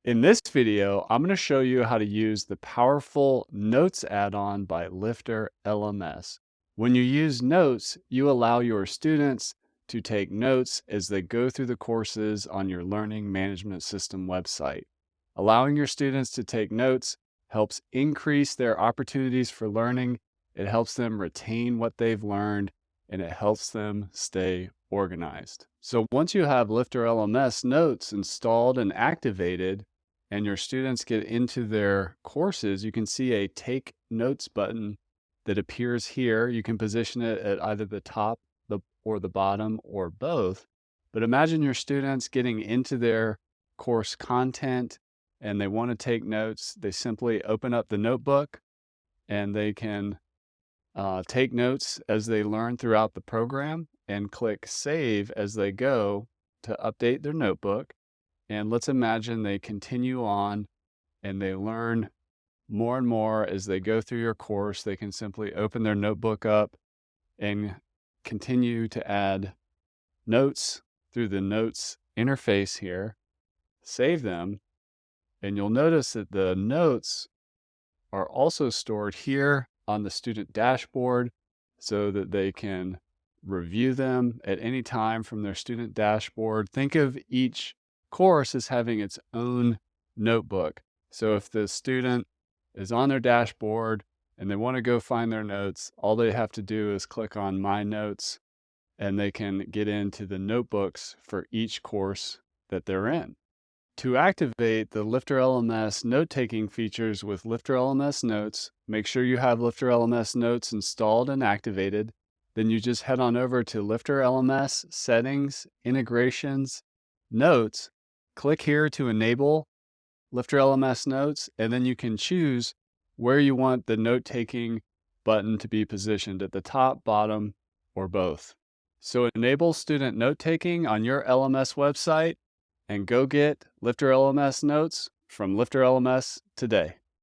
In this video, I'm going to show you how to use the powerful Notes add-on by LifterLMS. When you use Notes, you allow your students to take notes as they go through the courses on your learning management system website. Allowing your students to take notes helps increase their opportunities for learning. It helps them retain what they've learned, and it helps them stay organized. So once you have LifterLMS Notes installed and activated, and your students get into their courses, you can see a Take Notes button that appears here. You can position it at either the top or the bottom or both. But imagine your students getting into their course content and they want to take notes. They simply open up the notebook and they can take notes as they learn throughout the program and click Save as they go to update their notebook. And let's imagine they continue on and they learn more and more as they go through your course. They can simply open their notebook up and continue to add notes through the notes interface here, save them, and you'll notice that the notes are also stored here on the student dashboard so that they can review them at any time from their student dashboard. Think of each course as having its own notebook. So if the student is on their dashboard and they want to go find their notes, all they have to do is click on My Notes and they can get into the notebooks for each course that they're in. To activate the LifterLMS note-taking features with LifterLMS Notes, make sure you have LifterLMS Notes installed and activated. Then you just head on over to LifterLMS Settings, Integrations, Notes. Click here to enable LifterLMS Notes, and then you can choose where you want the note-taking button to be positioned, at the top, bottom, or both. So enable student note-taking on your LMS website and go get LifterLMS Notes from LifterLMS today.